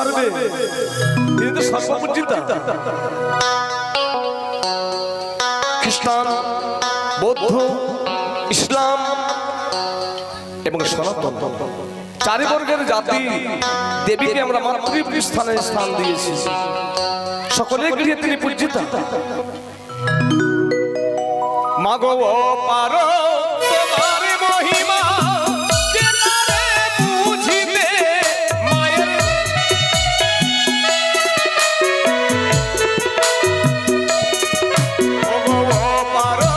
পারবে, তিনি তো সর্বপূজিতা। খ্রিস্টান, বৌদ্ধ, ইসলাম এবং সনাতন চারি বর্গের জাতি দেবীকে আমরা মাতৃস্থানে স্থান দিয়েছি। সকলের গৃহে তিনি পূজিতা। মাগো পারো তোমার মহিমা কে পারে বুঝিতে, মায়ের পারো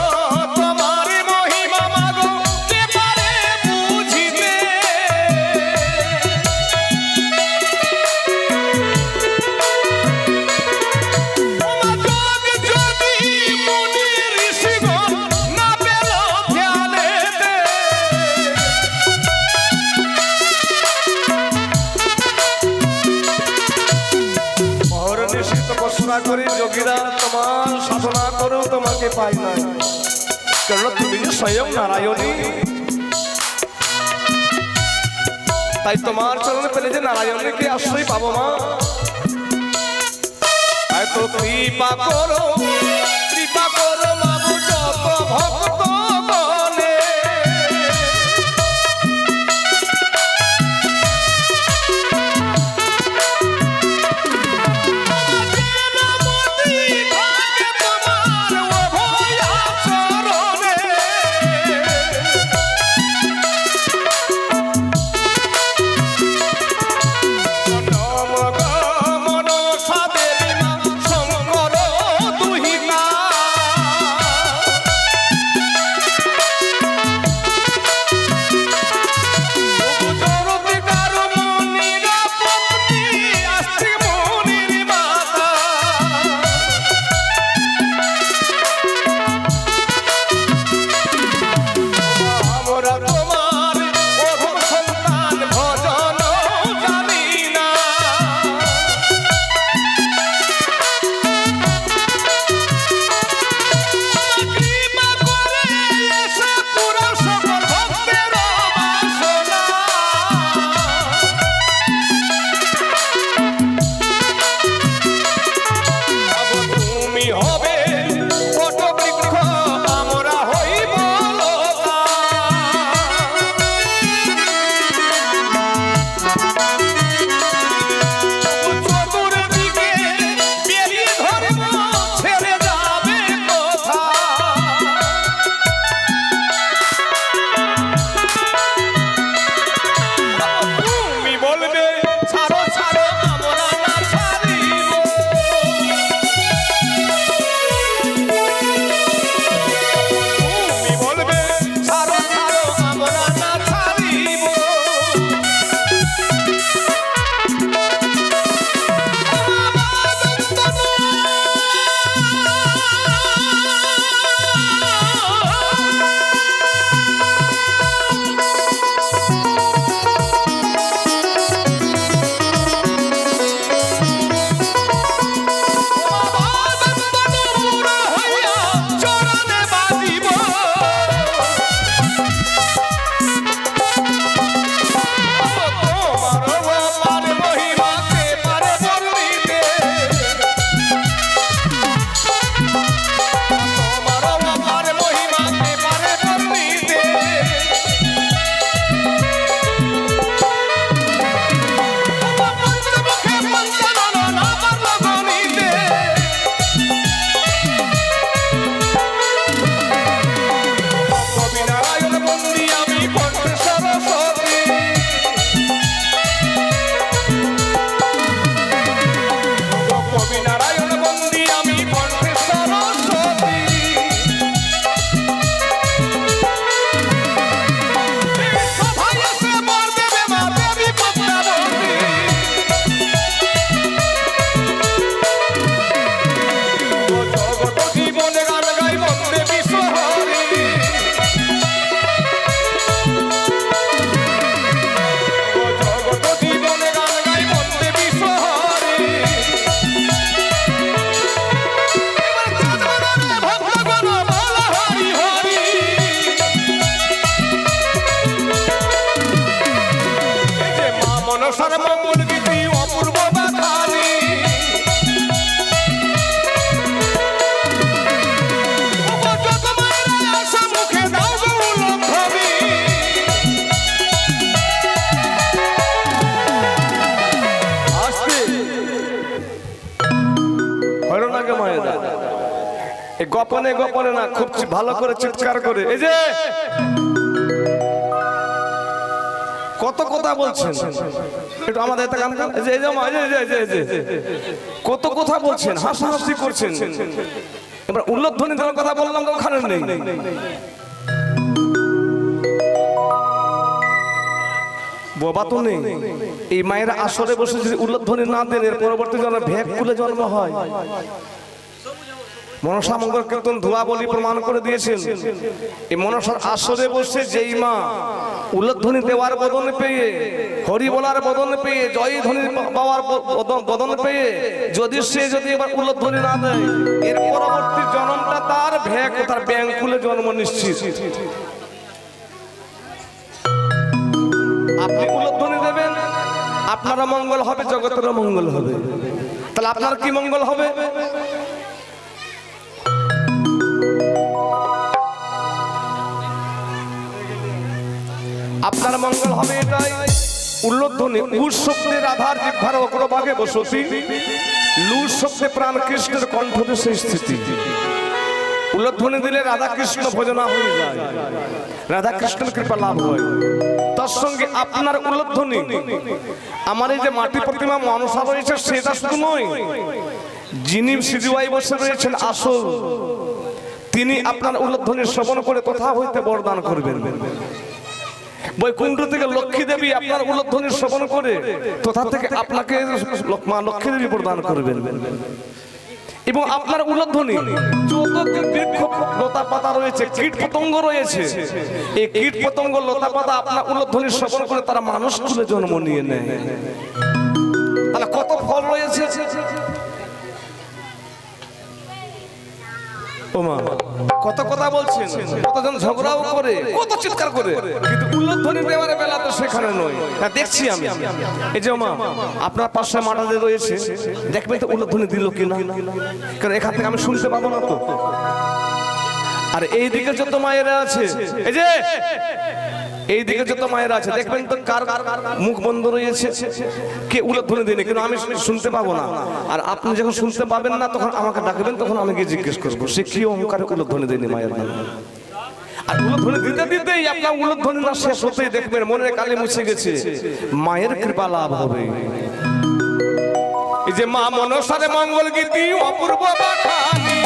তোমার মহিমা, মাগো কে পারে বুঝিতে। যোগীরা তোমার সাধনা করেও তোমাকে পাই না, কারণ তুমি যে স্বয়ং নারায়ণী। তাই তোমার চরণে পেলে যে নারায়ণীকে আশ্রয় পাবো মা। এত কৃপা করো মাগো যত ভক্ত গণে। মনসার মঙ্গল গীতি অপূর্ব। এই গোপনে গোপনে না, খুব ভালো করে চিৎকার করে। এই যে কত কথা বলছেন, একটু আমাদের কত কথা বলছেন, হাসাহাসি করছেন। এবার উল্লোধ্বনি দেওয়ার কথা বললাম তো ওখানে নেই। বাবা তো নেই। এই মায়েরা আসরে বসে যদি উল্লোধ্বনি না দেন, এর পরবর্তী জন্মে ভেক কুলে জন্ম হয়। মনসা মঙ্গল কীর্তন ধোয়া বলি প্রমাণ করে দিয়েছেন। এই মনসার আসরে বসে যেই মা উল্লোধ্বনি দেওয়ার বদন পেয়ে, হরি বলার বদন পেয়ে, জয় ধ্বনি পাওয়ার বদন পেয়ে যদি এবার উল্লোধ্বনি না দেয়, এর পরবর্তী জন্মটা তার ভেক, তার ব্যাংকুলে জন্ম নিশ্চিত। আপনি উল্লোধ্বনি দেবেন, আপনারও মঙ্গল হবে, জগতেরও মঙ্গল হবে। তাহলে আপনার কি মঙ্গল হবে? আপনার মঙ্গল হবে এটাই। উল্লোধ্বনি উস শব্দে রাধার জিহ্বার অগ্রভাগে বসতি, লু শব্দে প্রাণ কৃষ্ণের কণ্ঠদেশে স্থিতি। উল্লোধ্বনি দিলে রাধা কৃষ্ণ ভজনা হয়ে যায়, রাধা কৃষ্ণের কৃপা লাভ হয়। তার সঙ্গে আপনার উল্লোধ্বনি, আমার এই যে মাটি প্রতিমা মনসা রয়েছে সেটা শুধু নয়, যিনি সিজুয়াই বসে রয়েছেন আসল, তিনি আপনার উল্লোধ্বনি শ্রবণ করে কোথা হইতে বরদান করবেন। বৈকুণ্ঠ থেকে লক্ষ্মী দেবী আপনার উল্লোধ্বনি শ্রবণ করে কোথা থেকে আপনাকে মা লক্ষ্মী দেবী প্রদান করবেন। এবং আপনার উল্লোধ্বনি যত বৃক্ষ লতা পাতা রয়েছে, কীট পতঙ্গ রয়েছে, এই কীট পতঙ্গ লতা পাতা আপনার উল্লোধ্বনি শ্রবণ করে তারা মানুষ কুলে জন্ম নিয়ে নেয়। তাহলে কত ফল রয়েছে। কত কথা বলছেন, কতজন ঝগড়াও করে, কত চিৎকার করে, কিন্তু উল্লোধ্বনি দেওয়ার বেলা তো সেখানে নয়। দেখছি আমি, এই যে মা আপনার পাশে মাটা যে রয়েছে, দেখবেন তো উল্লোধ্বনি দিল কিনা, কারণ এখান থেকে আমি শুনতে পাবো না তো। আর এই দিকে যত মায়েরা আছে, এই যে এই দিকে যত মায়েরা আছে, দেখবেন তো কার মুখ বন্ধ রয়েছে, কে উল্লোধ্বনি দেয়নি, কিন্তু আমি শুনতে পাবো না। আর আপনি যখন শুনতে পাবেন না, তখন আমাকে ডাকবেন, তখন আমি গিয়ে জিজ্ঞেস করবো সে কি অহংকারে উল্লোধ্বনি দেয়নি মায়ের নাম। আর উল্লোধ্বনি দিতে দিতেই আপনার উল্লোধ্বনি না শেষ হতেই দেখবেন মনের কালি মুছে গেছে, মায়ের কৃপা লাভ হবে। এই যে মা মনসারে মঙ্গল গীতি অপূর্ব বাখানি,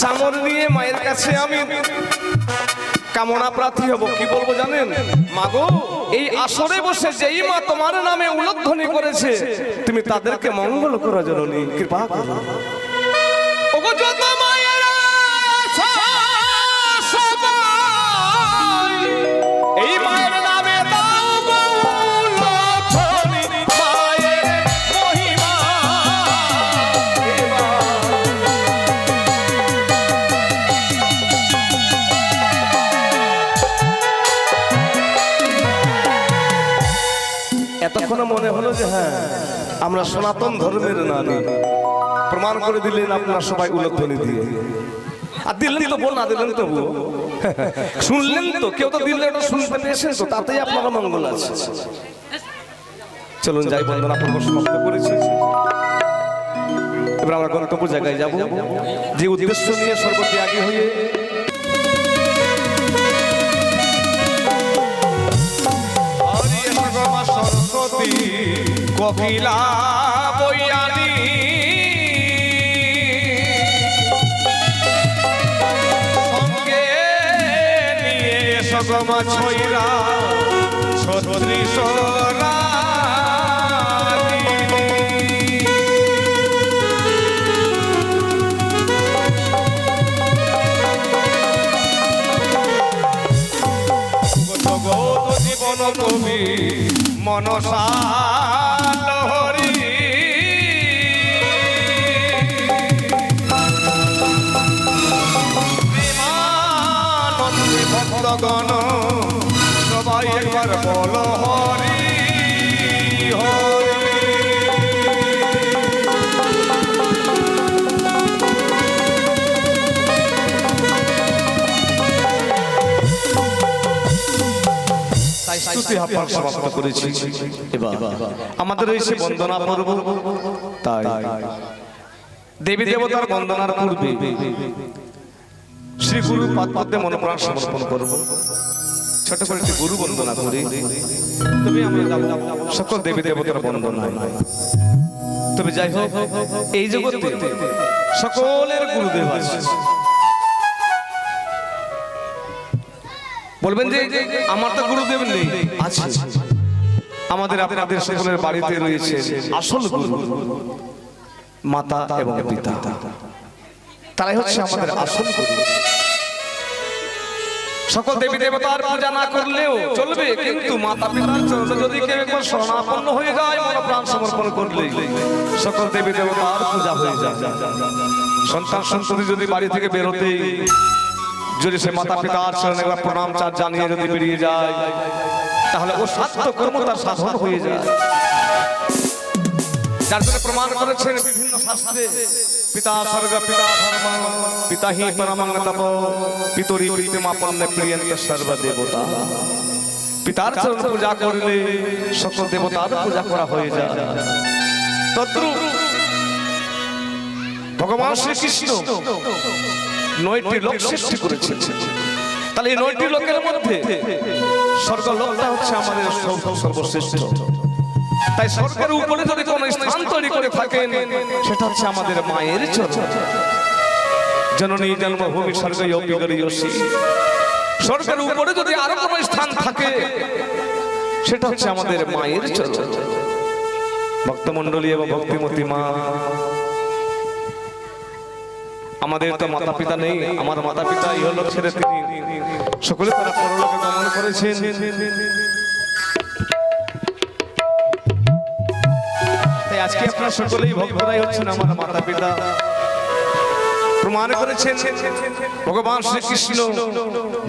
চামর নিয়ে মায়ের কাছে আমি কামনা প্রার্থী হব। কি বলবো জানেন? মাগো, এই আসরে বসে যেই মা তোমার নামে উল্লোধ্বনি করেছে, তুমি তাদেরকে মঙ্গল করো জননী, কৃপা করো। ওগো যত মায়েরা আছো সবাই, এই মায়ের নামে দাও গো উল্লোধ্বনি, মায়ের মহিমা। এতক্ষণ মনে হলো যে হ্যাঁ আমরা সনাতন ধর্মের নারী, প্রমাণ করে দিলেন আপনারা সবাই উল্লোধ্বনি দিয়ে। আর দিলেন তো বল, না দিলেন তবু শুনলেন তো, কেউ তো দিলে ওটা শুনতে পেয়েছেন তো, তাতেই আপনারা মঙ্গল আছে। চলুন যাই, বন্দনা পর্ব সমাপ্ত করেছি। এবার আমরা গন্তব্য জায়গায় যাব, যে উদ্দেশ্য নিয়ে সর্বত্যাগী হয়ে সরস্বতী কপিলা বৈয়ানী সঙ্গে নিয়ে সগমা ছইরা ছত্রিশরা জীবন কবি মনসা লহরী প্রেমানন্দে ভক্তগণ সবাই একবার বল হরি হরি। আহ্বান সমাপ্ত করেছি। এবার আমাদের এই সে বন্দনা পর্ব, তাই দেবী দেবতার বন্দনার পূর্বে শ্রী গুরু পাদপদ্মে মনোপ্রাণ সমর্পণ করব। ছোট করে একটি গুরু বন্দনা করি, তবে আমরা যাব সকল দেবী দেবতার বন্দনায়। তবে যাই হোক, এই জগতে সকলের গুরুদেব আছে। বলবেন যে আমার তো গুরুদেব নেই, আছে। আমাদের আপনাদের সকলের বাড়িতে রয়েছে আসল গুরু, মাতা এবং পিতা। তারাই হচ্ছে আমাদের আসল গুরু। সকল দেবী দেবতার পূজা না করলেও চলবে, কিন্তু মাতা পিতার চরণে যদি কেউ একবার শরণাপন্ন হয়ে যায়, মনোপ্রাণ সমর্পণ করলে সকল দেবী দেবতার পূজা হয়ে যায়। সন্তান সন্ততি যদি বাড়ি থেকে বেরোতেই যদি সে মাতা পিতার চরণে একবার প্রণাম জানিয়ে যদি বেরিয়ে যায়, তাহলে ও সাধ্য কর্ম তার সাধন হয়ে যায়। যার জন্য প্রমাণ করেছেন বিভিন্ন শাস্ত্রে, পিতা স্বর্গ পিতা ধর্ম পিতা হি পরমং তপ পিতরি প্রীতিমাপন্নে প্রিয়ন্তে সর্ব দেবতা। পিতার চরণ পূজা করলে সকল দেবতার পূজা করা হয়ে যায়। তদ্রূপ ভগবান শ্রীকৃষ্ণ ৯টি লোক সৃষ্টি করেছেন। তাহলে এই ৯টি লোকের মধ্যে স্বর্গলোকটা হচ্ছে আমাদের সর্বশ্রেষ্ঠ। তাই স্বর্গের উপরে যদি কোনো স্থান তৈরি করে থাকেন, সেটা হচ্ছে আমাদের মায়ের চরণ। জননী জন্মভূমি স্বর্গীয় গরিয়সী। স্বর্গের উপরে যদি আরো কোনো স্থান থাকে, সেটা হচ্ছে আমাদের মায়ের চরণ। ভক্তমণ্ডলী এবং ভক্তিমতী মা, আমাদের তো মাতা পিতা নেই। আমার মাতা পিতা ইহলোক ছেড়ে তিনি সকলে তারা পরলোকে গমন করেছেন। তাই আজকে আপনারা সকলেই ভক্তরাই হচ্ছেন আমার মাতা পিতা। প্রমাণ করেছেন ভগবান শ্রীকৃষ্ণ,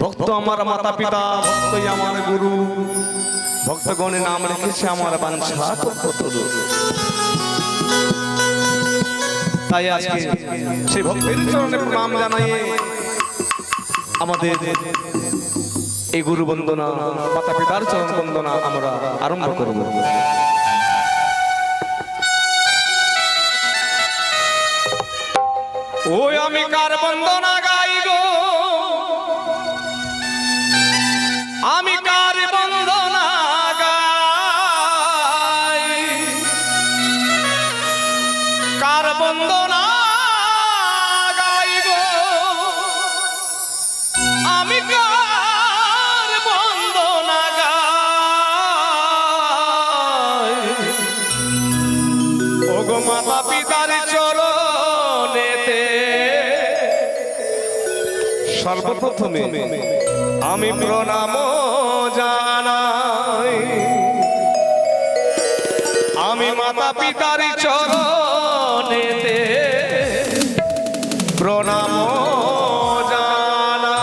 ভক্ত আমার মাতা পিতা, ভক্তই আমার গুরু। ভক্তগণের নাম রেখেছে আমার বাঞ্ছা কল্পতরু। তাই আজকে সেই ভক্তের চরণে প্রণাম জানাই আমাদের এই গুরু বন্দনা, মাতা পিতার চরণ বন্দনা আমরা আরম্ভ করব। ওই আমি কার বন্দনা গাই গো, আমি কার বন্দনা গাই, কার বন্দনা গাই গো, আমি কার বন্দনা গাই। ও গো মাতা পিতার চরণেতে সর্বপ্রথমে আমি প্রণাম জানাই। আমি মাতা পিতার চরণেতে প্রণাম জানাই।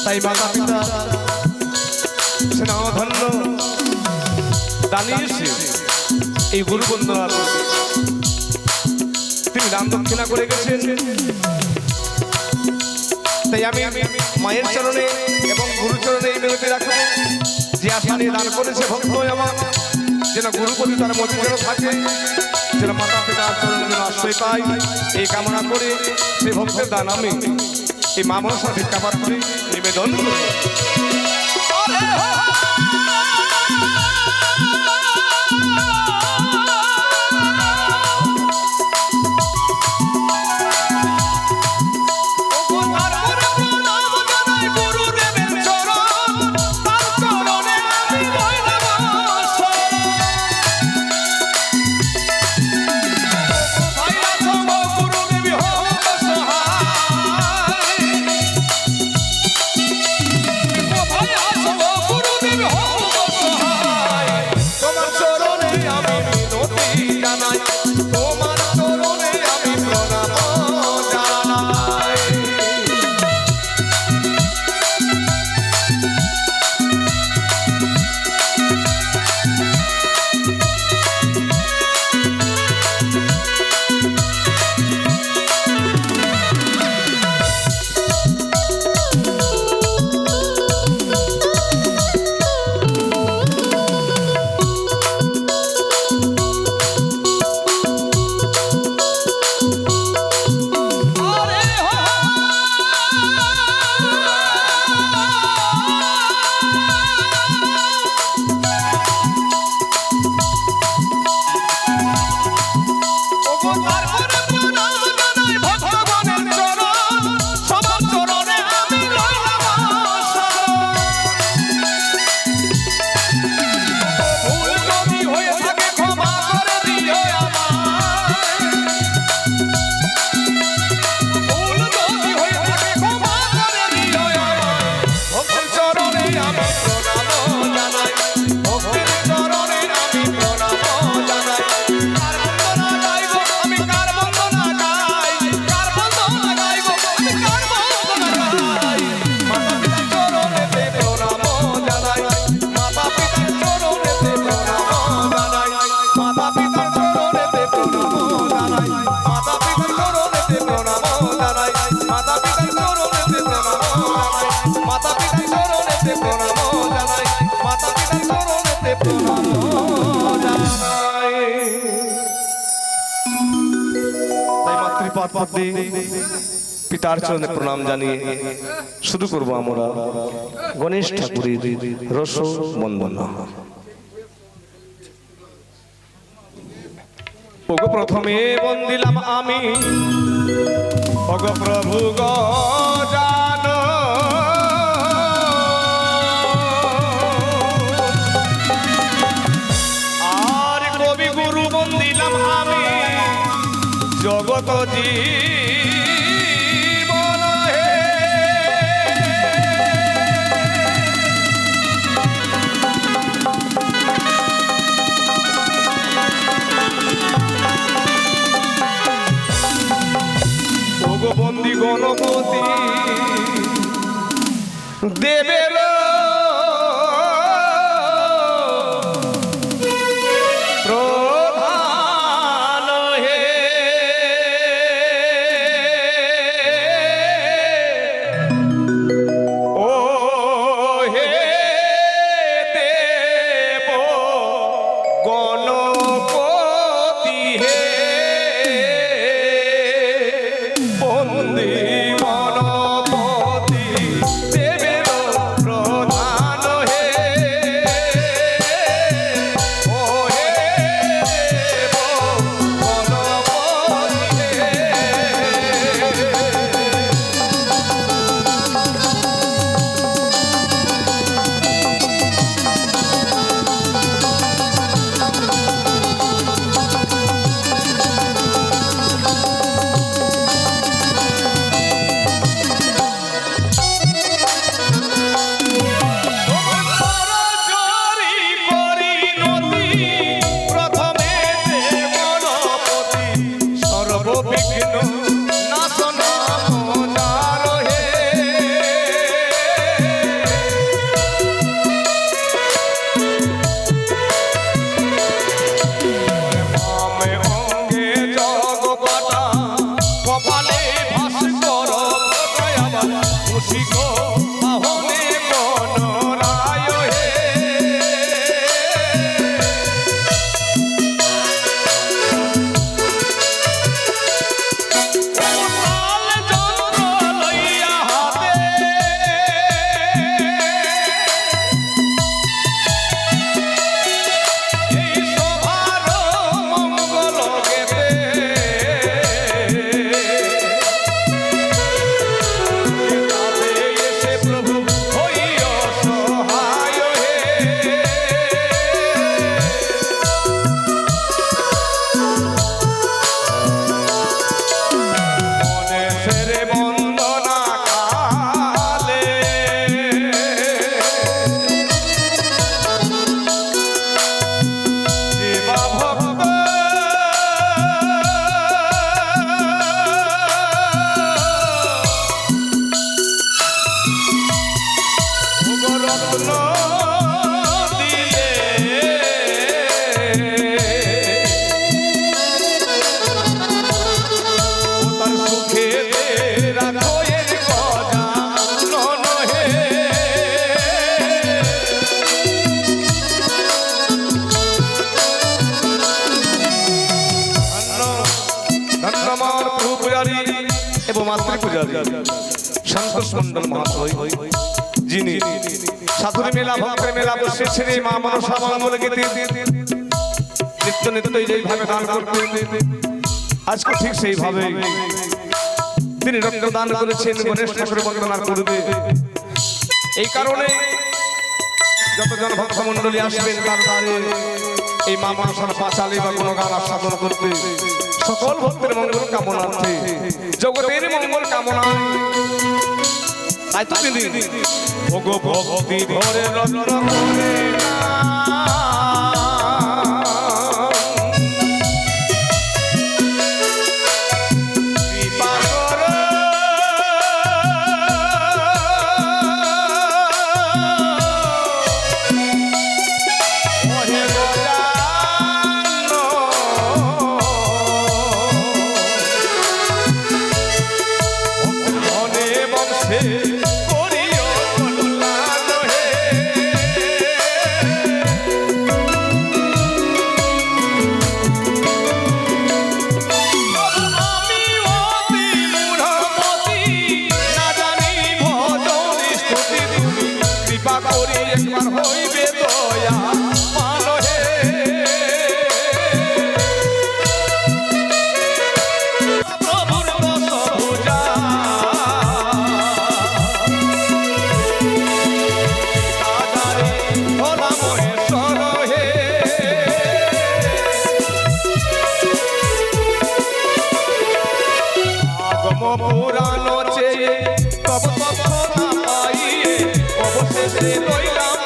তাই মাতা পিতা স্নেহধন্য দানিয়েছে এই গুরু বন্দনা করতে। তিনি দান দক্ষিণা করে গেছেন। তাই আমি মায়ের চরণে এবং গুরু চরণে এই মিনতি রাখবো, যে আশা নিয়ে দান করেছে ভক্ত আমার, যেন গুরুপতি তার মধ্যে যেন থাকে, যেন মাতা পিতার চরণে যেন আশ্রয় পাই, এই কামনা করে সেই ভক্তের দান আমি এই মা মনসার ভিক্ষা পাত্রে নিবেদন করি। পিতার চরণে প্রণাম জানিয়ে শুরু করবো আমরা গণেশ ঠাকুরের রস বন্দনা। ওগো প্রথমে বন্দিলাম আমি ওগো প্রভু গজানো, আর কবি গুরু বন্দিলাম আমি জগত জীবন হে। ওগো বন্দি গণপতি দেবের গো বাহনে বনরায় হে সন্তোষ মন্ডল মহাশয় যিনি সাধুর মেলা ভক্তের মেলা বসে ছেড়ে মা মনসা মঙ্গল গীতে নিত্য নিত্য যেইভাবে দান করতেন আজকে ঠিক সেইভাবে তিনি রক্তদান করেছেন গণেশ ঠাকুর বন্দনা করবে। এই কারণে যতজন ভক্ত মন্ডলী আসবেন তার দ্বারে এই মা মনসার পাঁচালি বা কোনো গান আস্বাদন করতে সকল ভক্তের মঙ্গল কামনার্থে জগতের মঙ্গল কামনা তাই তো তিনি ওগো ভক্তি ভরে রত্ন করে পুরানো চেয়ে তব তথ্য না পাইয়ে অবশেষে লইলাম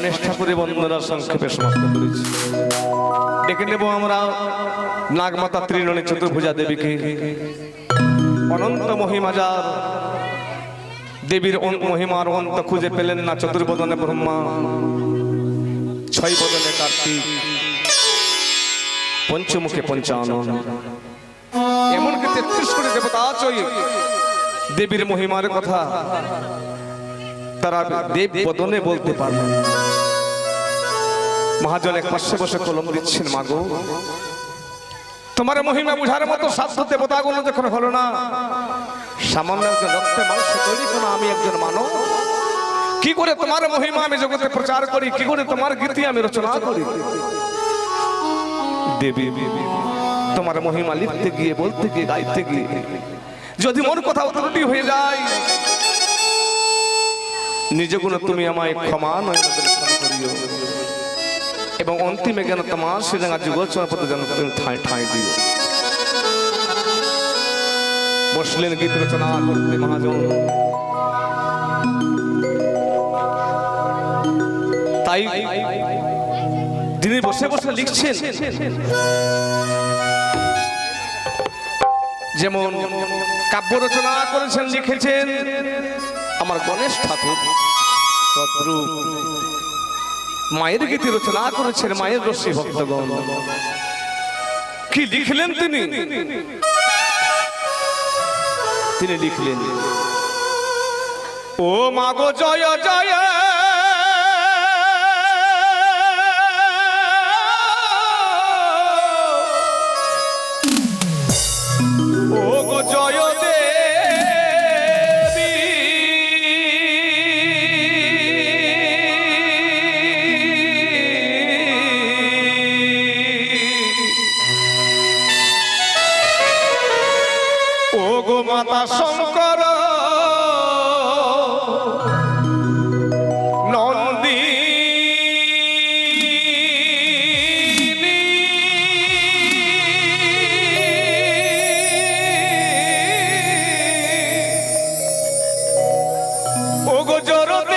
গণেশ ঠাকুরের বন্দনা সংক্ষেপে সমাপ্ত করেছি। ডেকে নেব আমরা নাগমাতা ত্রিনয়নী চতুর্ভুজা দেবীকে। অনন্ত মহিমাজার দেবীর মহিমার অন্ত খুঁজে পেলেন না চতুর্বদনে ব্রহ্মা, ছয় বদনে কার্তিক, পঞ্চমুখে পঞ্চানন, এমনকি ৩৩ কোটি দেবতা আছে দেবীর মহিমার কথা তারা দেব বদনে বলতে পারবেন। মহাজন এক পাশে বসে কলম দিচ্ছেন, মাগো তোমার মহিমা বুঝার মতো সাধ্য দেবতাগুলো যখন হলো না, সামান্য একজন রক্তে মানুষে তৈরি কোনো আমি একজন মানব, কি করে তোমার মহিমা আমি জগতে প্রচার করি, কি করে তোমার গীতি আমি রচনা করি? দেবী তোমার মহিমা লিখতে গিয়ে, বলতে গিয়ে, গাইতে গিয়ে যদি মন কোথাও ত্রুটি হয়ে যায়, নিজে গুণ তুমি আমায় ক্ষমা নয় করিও, এবং অন্তিমে যেন তোমার শ্রীরাঙ্গা যুগোচর পথে যেন তুমি ঠাঁই ঠাঁই দিও। বসলেন গীত রচনা করতে মহাজন। তাই যিনি বসে বসে লিখছেন, যেমন কাব্য রচনা করেছেন, লিখেছেন আমার গণেশ ঠাকুর, তদ্রূপ মায়ের গীতি রচনা করেছেন মায়ের রশ্মি ভক্তগণ। কি লিখলেন তিনি? তিনি লিখলেন, ও মাগো জয় জয় ও গো জয় দেবী, ও গো মাতা শঙ্কর ও গো জরতে